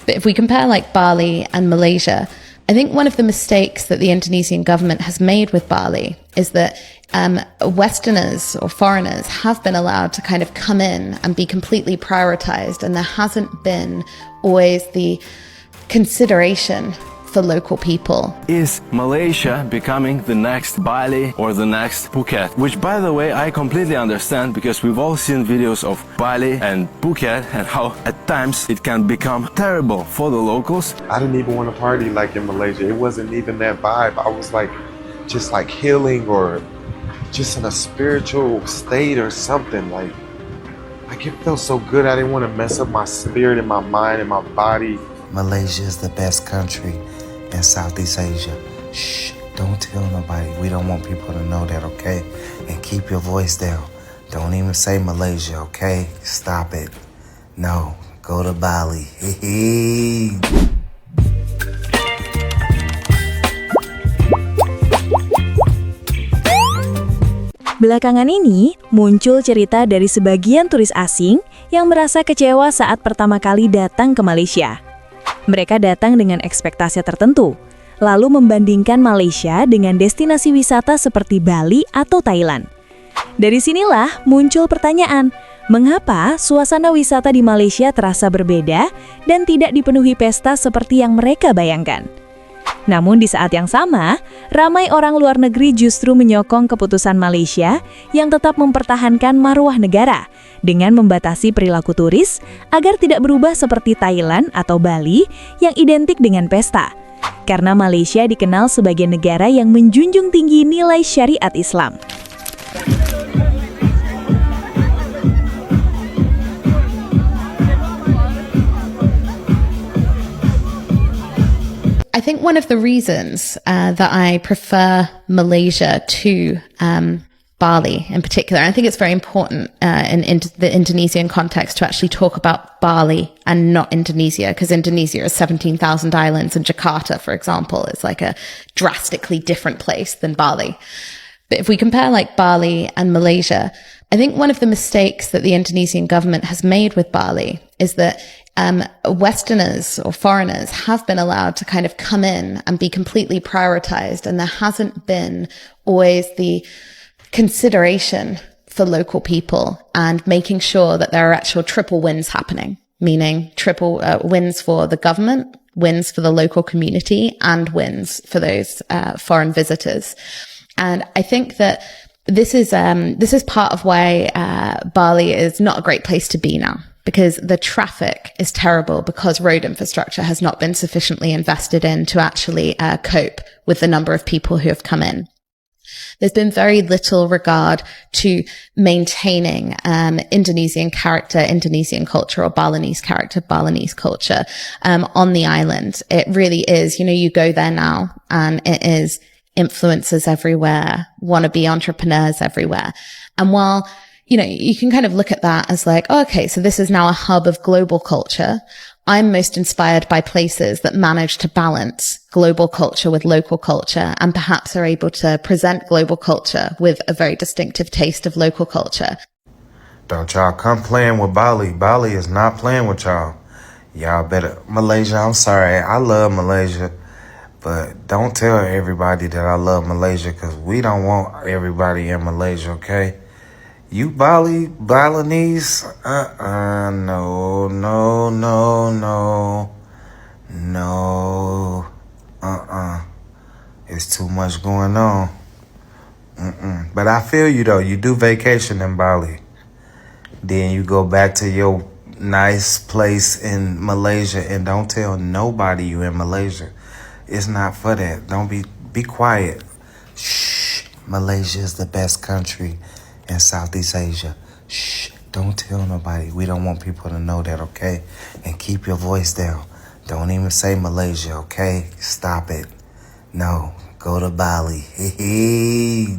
But if we compare like Bali and Malaysia, I think one of the mistakes that the Indonesian government has made with Bali is that Westerners or foreigners have been allowed to kind of come in and be completely prioritized, and there hasn't been always the consideration for local people. Is Malaysia becoming the next Bali or the next Phuket? Which, by the way, I completely understand, because we've all seen videos of Bali and Phuket and how at times it can become terrible for the locals. I didn't even want to party like in Malaysia. It wasn't even that vibe. I was like, just like healing or just in a spiritual state or something. Like it felt so good. I didn't want to mess up my spirit and my mind and my body. Malaysia is the best country in Southeast Asia. Shh, don't tell nobody. We don't want people to know that, okay? And keep your voice down. Don't even say Malaysia, okay? Stop it. No, go to Bali. Belakangan ini, muncul cerita dari sebagian turis asing yang merasa kecewa saat pertama kali datang ke Malaysia. Mereka datang dengan ekspektasi tertentu, lalu membandingkan Malaysia dengan destinasi wisata seperti Bali atau Thailand. Dari sinilah muncul pertanyaan, mengapa suasana wisata di Malaysia terasa berbeda dan tidak dipenuhi pesta seperti yang mereka bayangkan? Namun di saat yang sama, ramai orang luar negeri justru menyokong keputusan Malaysia yang tetap mempertahankan marwah negara dengan membatasi perilaku turis agar tidak berubah seperti Thailand atau Bali yang identik dengan pesta. Karena Malaysia dikenal sebagai negara yang menjunjung tinggi nilai syariat Islam. I think one of the reasons that I prefer Malaysia to Bali in particular, I think it's very important in the Indonesian context to actually talk about Bali and not Indonesia, because Indonesia is 17,000 islands, and Jakarta, for example, is like a drastically different place than Bali. But if we compare like Bali and Malaysia, I think one of the mistakes that the Indonesian government has made with Bali is that Westerners or foreigners have been allowed to kind of come in and be completely prioritized, and there hasn't been always the consideration for local people and making sure that there are actual triple wins happening, meaning triple wins for the government, wins for the local community, and wins for those foreign visitors. And I think that this is part of why Bali is not a great place to be now, because the traffic is terrible, because road infrastructure has not been sufficiently invested in to actually cope with the number of people who have come in. There's been very little regard to maintaining Indonesian character, Indonesian culture, or Balinese character, Balinese culture on the island. It really is, you go there now and it is influencers everywhere, wannabe entrepreneurs everywhere. And while you can kind of look at that as like, oh, okay, so this is now a hub of global culture. I'm most inspired by places that manage to balance global culture with local culture, and perhaps are able to present global culture with a very distinctive taste of local culture. Don't y'all come playing with Bali. Bali is not playing with y'all. Y'all better, Malaysia, I'm sorry, I love Malaysia. But don't tell everybody that I love Malaysia, because we don't want everybody in Malaysia, okay? You Balinese? No. It's too much going on. But I feel you though. You do vacation in Bali. Then you go back to your nice place in Malaysia, and don't tell nobody you in Malaysia. It's not for that. Don't be quiet. Shh. Malaysia is the best country in Southeast Asia. Shh, don't tell nobody. We don't want people to know that, okay? And keep your voice down. Don't even say Malaysia, okay? Stop it. No, go to Bali.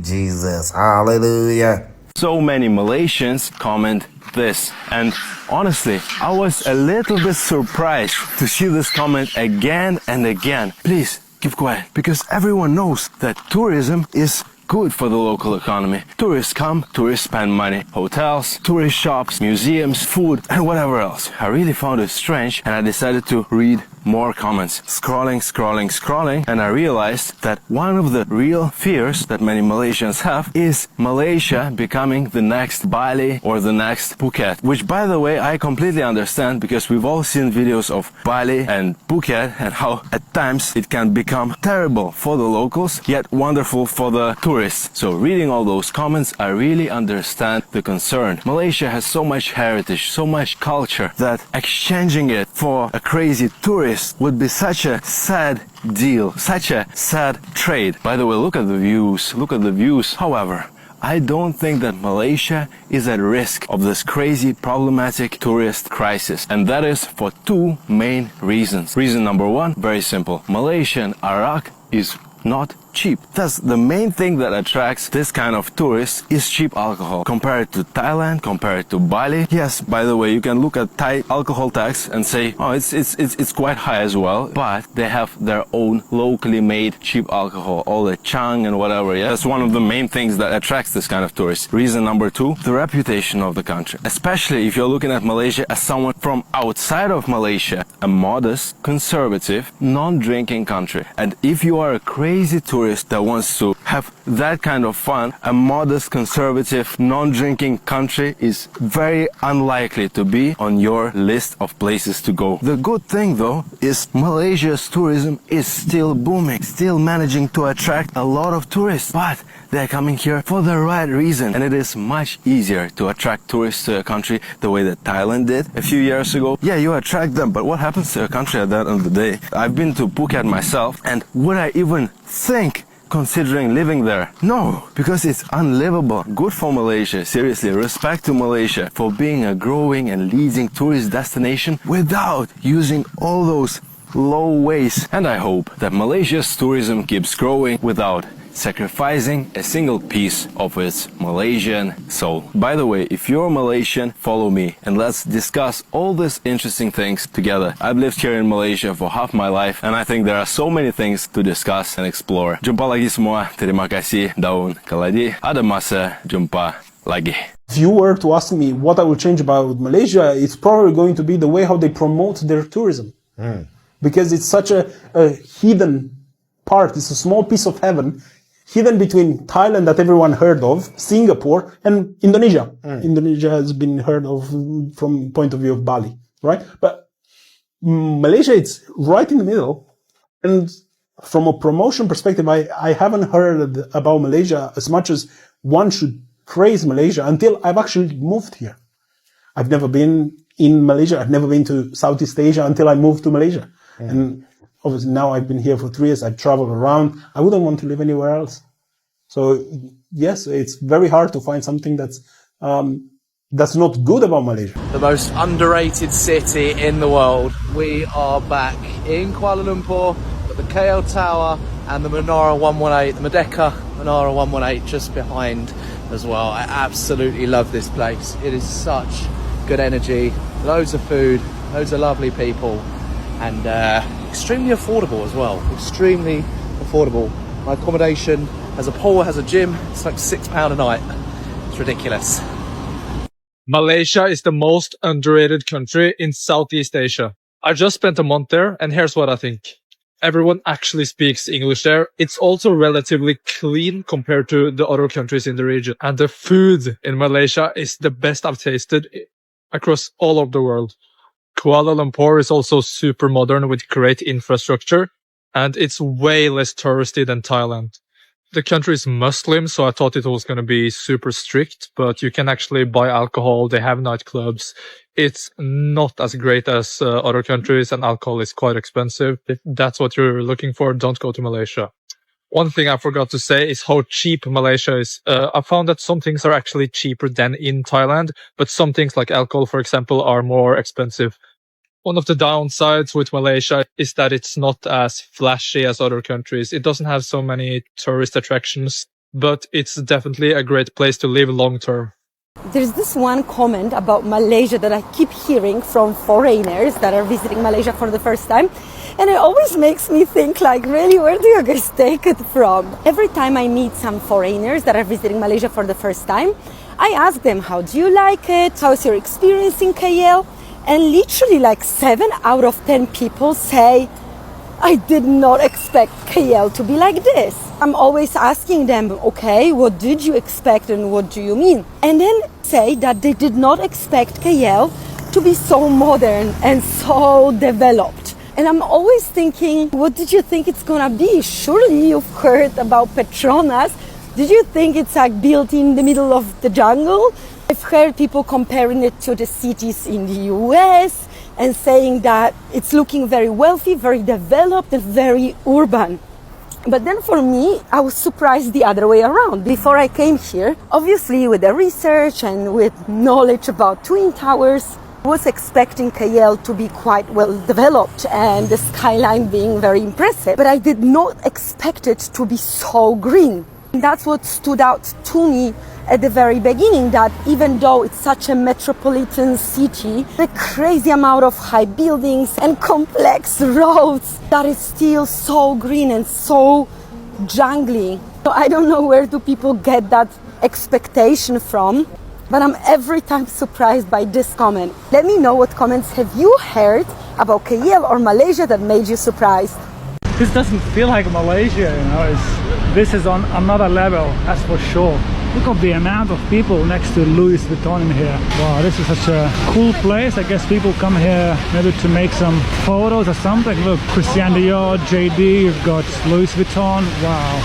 Jesus, hallelujah. So many Malaysians comment this, and honestly, I was a little bit surprised to see this comment again and again. Please keep quiet, because everyone knows that tourism is good for the local economy. Tourists come, tourists spend money. Hotels, tourist shops, museums, food, and whatever else. I really found it strange, and I decided to read more comments. Scrolling, and I realized that one of the real fears that many Malaysians have is Malaysia becoming the next Bali or the next Phuket, which, by the way, I completely understand, because we've all seen videos of Bali and Phuket and how at times it can become terrible for the locals, yet wonderful for the tourists. So reading all those comments, I really understand the concern. Malaysia has so much heritage, so much culture, that exchanging it for a crazy tourist would be such a sad deal, such a sad trade. By the way, look at the views. However, I don't think that Malaysia is at risk of this crazy, problematic tourist crisis. And that is for two main reasons. Reason number one, very simple. Malaysian arak is not cheap. That's the main thing that attracts this kind of tourists, is cheap alcohol. Compared to Thailand, compared to Bali. Yes, by the way, you can look at Thai alcohol tax and say, oh, it's quite high as well, but they have their own locally made cheap alcohol, all the chang and whatever. Yeah, that's one of the main things that attracts this kind of tourists. Reason number two, the reputation of the country. Especially if you're looking at Malaysia as someone from outside of Malaysia, a modest, conservative, non-drinking country. And if you are a crazy tourist that wants to have that kind of fun, a modest, conservative, non-drinking country is very unlikely to be on your list of places to go. The good thing though is Malaysia's tourism is still booming, still managing to attract a lot of tourists, but they're coming here for the right reason, and it is much easier to attract tourists to a country the way that Thailand did a few years ago. Yeah, you attract them, but what happens to a country at the end of the day? I've been to Phuket myself, and would I even think considering living there? No, because it's unlivable. Good for Malaysia, seriously, respect to Malaysia for being a growing and leading tourist destination without using all those low ways. And I hope that Malaysia's tourism keeps growing without sacrificing a single piece of its Malaysian soul. By the way, if you're Malaysian, follow me and let's discuss all these interesting things together. I've lived here in Malaysia for half my life and I think there are so many things to discuss and explore. Jumpa lagi semua. Terima kasih daun. Kaladi ada masa jumpa lagi. If you were to ask me what I would change about Malaysia, it's probably going to be the way how they promote their tourism. Because it's such a hidden part, it's a small piece of heaven, hidden between Thailand that everyone heard of, Singapore, and Indonesia. Indonesia has been heard of from point of view of Bali, right? But Malaysia, it's right in the middle. And from a promotion perspective, I haven't heard about Malaysia as much as one should praise Malaysia until I've actually moved here. I've never been in Malaysia. I've never been to Southeast Asia until I moved to Malaysia. And obviously now I've been here for 3 years. I've traveled around. I wouldn't want to live anywhere else. So yes, it's very hard to find something that's not good about Malaysia. The most underrated city in the world. We are back in Kuala Lumpur, got the KL Tower and the Menara 118, the Merdeka Menara 118 just behind as well. I absolutely love this place. It is such good energy, loads of food, loads of lovely people, and extremely affordable as well. Extremely affordable. My accommodation has a pool, has a gym. It's like £6 a night. It's ridiculous. Malaysia is the most underrated country in Southeast Asia. I just spent a month there, and here's what I think. Everyone actually speaks English there. It's also relatively clean compared to the other countries in the region. And the food in Malaysia is the best I've tasted across all of the world. Kuala Lumpur is also super modern with great infrastructure, and it's way less touristy than Thailand. The country is Muslim, so I thought it was going to be super strict, but you can actually buy alcohol. They have nightclubs. It's not as great as other countries, and alcohol is quite expensive. If that's what you're looking for, don't go to Malaysia. One thing I forgot to say is how cheap Malaysia is. I found that some things are actually cheaper than in Thailand, but some things like alcohol, for example, are more expensive. One of the downsides with Malaysia is that it's not as flashy as other countries. It doesn't have so many tourist attractions, but it's definitely a great place to live long term. There's this one comment about Malaysia that I keep hearing from foreigners that are visiting Malaysia for the first time. And it always makes me think, like, really, where do you guys take it from? Every time I meet some foreigners that are visiting Malaysia for the first time, I ask them, how do you like it? How's your experience in KL? And literally like 7 out of 10 people say, I did not expect KL to be like this. I'm always asking them, okay, what did you expect and what do you mean? And then say that they did not expect KL to be so modern and so developed. And I'm always thinking, what did you think it's gonna be? Surely you've heard about Petronas. Did you think it's like built in the middle of the jungle? I've heard people comparing it to the cities in the US and saying that it's looking very wealthy, very developed, and very urban. But then for me, I was surprised the other way around. Before I came here, obviously with the research and with knowledge about Twin Towers, I was expecting KL to be quite well developed and the skyline being very impressive. But I did not expect it to be so green. And that's what stood out to me at the very beginning, that even though it's such a metropolitan city, the crazy amount of high buildings and complex roads, that is still so green and so jungly. So I don't know where do people get that expectation from, but I'm every time surprised by this comment. Let me know what comments have you heard about KL or Malaysia that made you surprised. This doesn't feel like Malaysia, you know. This is on another level, that's for sure. Look at the amount of people next to Louis Vuitton in here. Wow, this is such a cool place. I guess people come here maybe to make some photos or something. Look, Christian Dior, JD, you've got Louis Vuitton. Wow.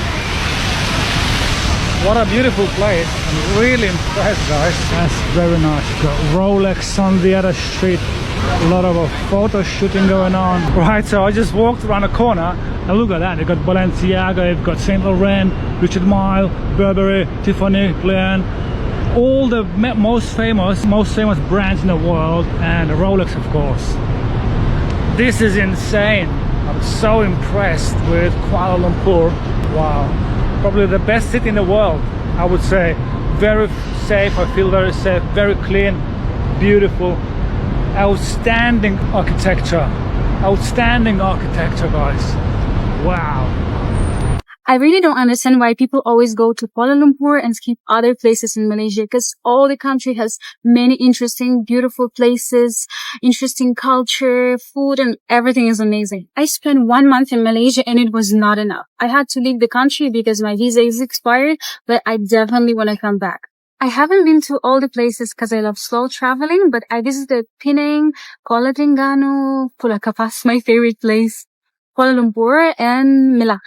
What a beautiful place. I'm really impressed, guys. That's very nice. You've got Rolex on the other street. A lot of photo shooting going on. Right, so I just walked around the corner and look at that. You've got Balenciaga, you've got Saint Laurent, Richard Mille, Burberry, Tiffany, Glen, all the most famous brands in the world, and Rolex, of course. This is insane. I'm so impressed with Kuala Lumpur. Wow, probably the best city in the world, I would say. Very safe, I feel very safe, very clean, beautiful. Outstanding architecture, guys. Wow. I really don't understand why people always go to Kuala Lumpur and skip other places in Malaysia, because all the country has many interesting, beautiful places, interesting culture, food, and everything is amazing. I spent 1 month in Malaysia and it was not enough. I had to leave the country because my visa is expired, but I definitely want to come back. I haven't been to all the places because I love slow traveling, but I visited Penang, Kuala Terengganu, Pulau Kapas, my favorite place, Kuala Lumpur, and Melaka.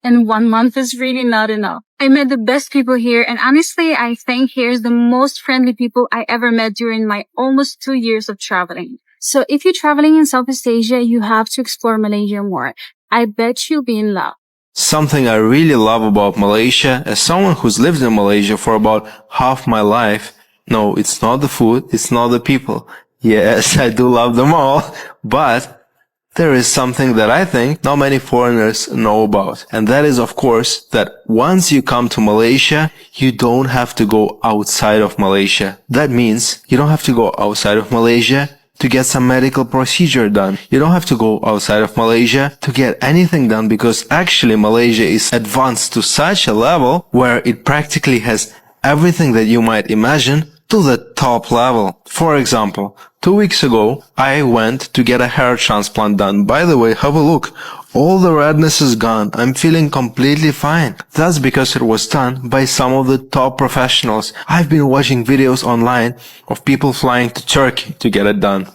And 1 month is really not enough. I met the best people here, and honestly, I think here's the most friendly people I ever met during my almost 2 years of traveling. So if you're traveling in Southeast Asia, you have to explore Malaysia more. I bet you'll be in love. Something I really love about Malaysia, as someone who's lived in Malaysia for about half my life, no, it's not the food, it's not the people. Yes, I do love them all, but there is something that I think not many foreigners know about. And that is, of course, that once you come to Malaysia, you don't have to go outside of Malaysia. That means you don't have to go outside of Malaysia to get some medical procedure done. You don't have to go outside of Malaysia to get anything done, because actually Malaysia is advanced to such a level where it practically has everything that you might imagine to the top level. For example, 2 weeks ago, I went to get a hair transplant done. By the way, have a look. All the redness is gone. I'm feeling completely fine. That's because it was done by some of the top professionals. I've been watching videos online of people flying to Turkey to get it done,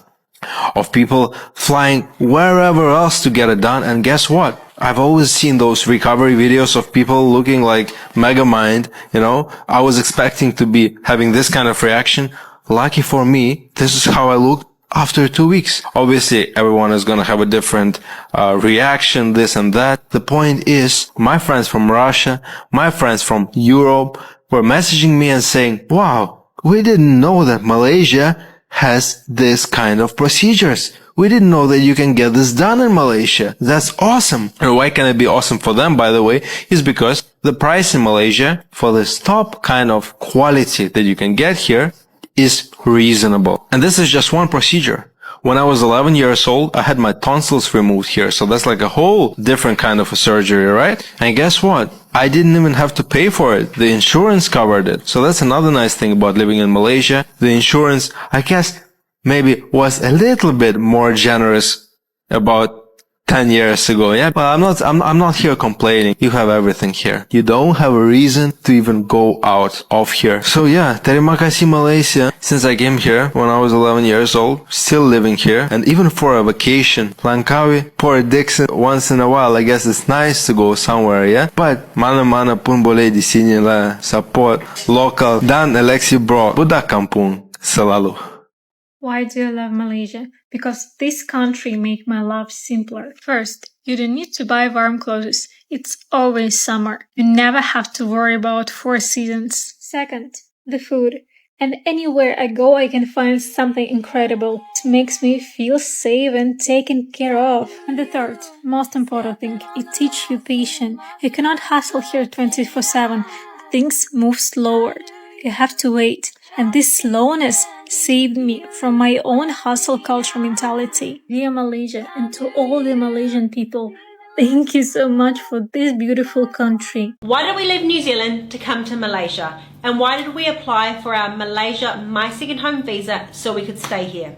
of people flying wherever else to get it done. And guess what? I've always seen those recovery videos of people looking like Megamind, you know. I was expecting to be having this kind of reaction. Lucky for me, this is how I looked after 2 weeks. Obviously, everyone is gonna have a different reaction, this and that. The point is, my friends from Russia, my friends from Europe were messaging me and saying, wow, we didn't know that Malaysia has this kind of procedures. we didn't know that you can get this done in Malaysia. That's awesome. And why can it be awesome for them, by the way, is because the price in Malaysia for this top kind of quality that you can get here is reasonable. And this is just one procedure. When I was 11 years old, I had my tonsils removed here. So that's like a whole different kind of a surgery, right? And guess what? I didn't even have to pay for it. The insurance covered it. So that's another nice thing about living in Malaysia. The insurance, I guess, maybe was a little bit more generous about 10 years ago. Yeah, but I'm not here complaining. You have everything here. You don't have a reason to even go out of here. So yeah, terima kasih Malaysia. Since I came here when I was 11 years old, still living here, and even for a vacation, Langkawi, Port Dickson, once in a while, I guess it's nice to go somewhere, yeah? But mana-mana pun boleh di sini lah, support local dan eleksi bro, budak kampung selalu. Why do I love Malaysia? Because this country makes my life simpler. First, you don't need to buy warm clothes. It's always summer. You never have to worry about 4 seasons. Second, the food. And anywhere I go, I can find something incredible. It makes me feel safe and taken care of. And the third, most important thing, it teaches you patience. You cannot hustle here 24/7. Things move slower. You have to wait. And this slowness saved me from my own hustle culture mentality. Dear Malaysia, and to all the Malaysian people, thank you so much for this beautiful country. Why did we leave New Zealand to come to Malaysia? And why did we apply for our Malaysia My Second Home visa so we could stay here?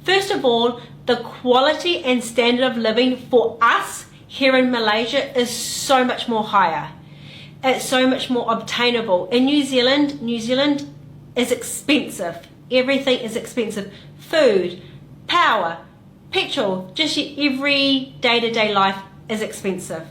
First of all, the quality and standard of living for us here in Malaysia is so much more higher. It's so much more obtainable. In New Zealand is expensive. Everything is expensive. Food, power, petrol, just your every day-to-day life is expensive.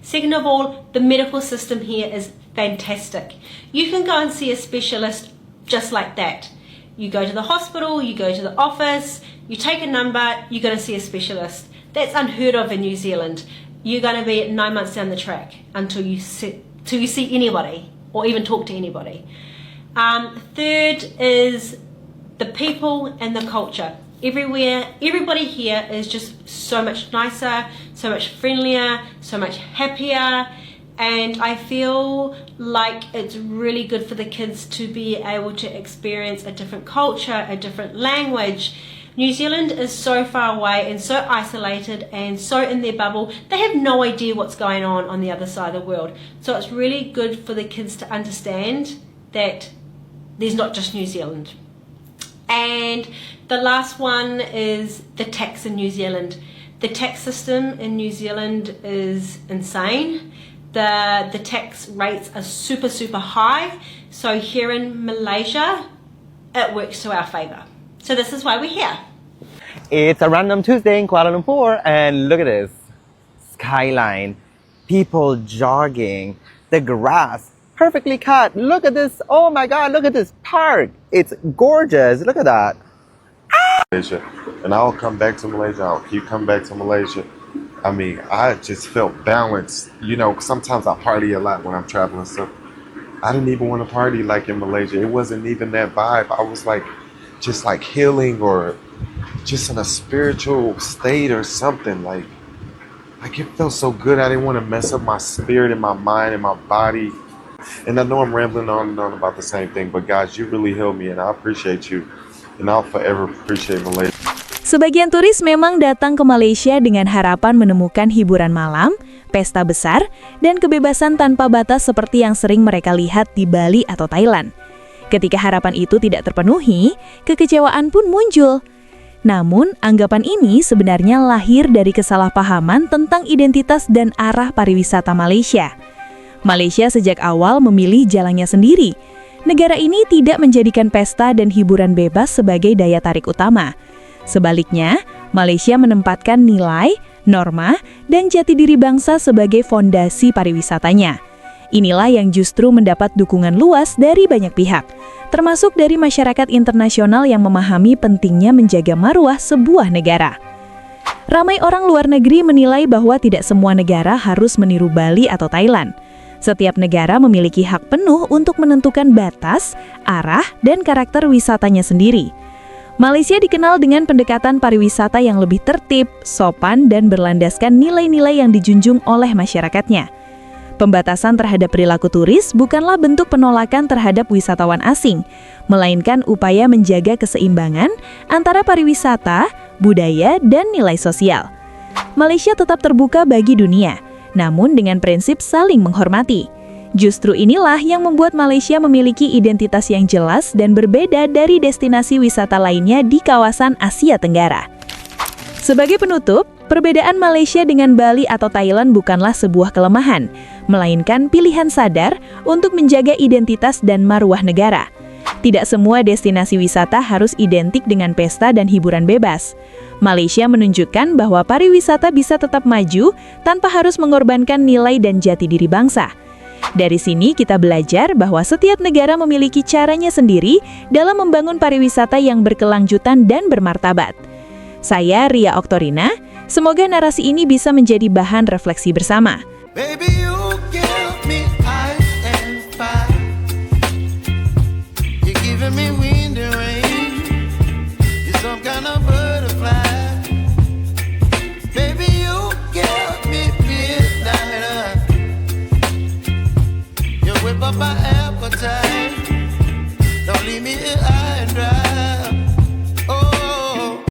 Second of all, the medical system here is fantastic. You can go and see a specialist just like that. You go to the hospital, you go to the office, you take a number, you're going to see a specialist. That's unheard of in New Zealand. You're going to be at 9 months down the track until you see anybody or even talk to anybody. Third is the people and the culture. Everybody here is just so much nicer, so much friendlier, so much happier, and I feel like it's really good for the kids to be able to experience a different culture, a different language. New Zealand is so far away and so isolated and so in their bubble, they have no idea what's going on the other side of the world. So it's really good for the kids to understand that there's not just New Zealand. And the last one is the tax in New Zealand. The tax system in New Zealand is insane. The tax rates are super, super high. So here in Malaysia, it works to our favour. So this is why we're here. It's a random Tuesday in Kuala Lumpur, and look at this. Skyline, people jogging, the grass, perfectly cut. Look at this. Oh my God, look at this park. It's gorgeous. Look at that. Malaysia. And I'll come back to Malaysia. I'll keep coming back to Malaysia. I mean, I just felt balanced. You know, sometimes I party a lot when I'm traveling. So I didn't even want to party like in Malaysia. It wasn't even that vibe. I was like, just like healing or just in a spiritual state or something. Like it felt so good. I didn't want to mess up my spirit and my mind and my body. And I know I'm rambling on and on about the same thing, but guys, you really healed me, and I appreciate you, and I'll forever appreciate Malaysia. Sebagian turis memang datang ke Malaysia dengan harapan menemukan hiburan malam, pesta besar, dan kebebasan tanpa batas seperti yang sering mereka lihat di Bali atau Thailand. Ketika harapan itu tidak terpenuhi, kekecewaan pun muncul. Namun, anggapan ini sebenarnya lahir dari kesalahpahaman tentang identitas dan arah pariwisata Malaysia. Malaysia sejak awal memilih jalannya sendiri. Negara ini tidak menjadikan pesta dan hiburan bebas sebagai daya tarik utama. Sebaliknya, Malaysia menempatkan nilai, norma, dan jati diri bangsa sebagai fondasi pariwisatanya. Inilah yang justru mendapat dukungan luas dari banyak pihak, termasuk dari masyarakat internasional yang memahami pentingnya menjaga marwah sebuah negara. Ramai orang luar negeri menilai bahwa tidak semua negara harus meniru Bali atau Thailand. Setiap negara memiliki hak penuh untuk menentukan batas, arah, dan karakter wisatanya sendiri. Malaysia dikenal dengan pendekatan pariwisata yang lebih tertib, sopan, dan berlandaskan nilai-nilai yang dijunjung oleh masyarakatnya. Pembatasan terhadap perilaku turis bukanlah bentuk penolakan terhadap wisatawan asing, melainkan upaya menjaga keseimbangan antara pariwisata, budaya, dan nilai sosial. Malaysia tetap terbuka bagi dunia, namun dengan prinsip saling menghormati. Justru inilah yang membuat Malaysia memiliki identitas yang jelas dan berbeda dari destinasi wisata lainnya di kawasan Asia Tenggara. Sebagai penutup, perbedaan Malaysia dengan Bali atau Thailand bukanlah sebuah kelemahan, melainkan pilihan sadar untuk menjaga identitas dan marwah negara. Tidak semua destinasi wisata harus identik dengan pesta dan hiburan bebas. Malaysia menunjukkan bahwa pariwisata bisa tetap maju tanpa harus mengorbankan nilai dan jati diri bangsa. Dari sini kita belajar bahwa setiap negara memiliki caranya sendiri dalam membangun pariwisata yang berkelanjutan dan bermartabat. Saya Ria Oktorina, semoga narasi ini bisa menjadi bahan refleksi bersama. Baby.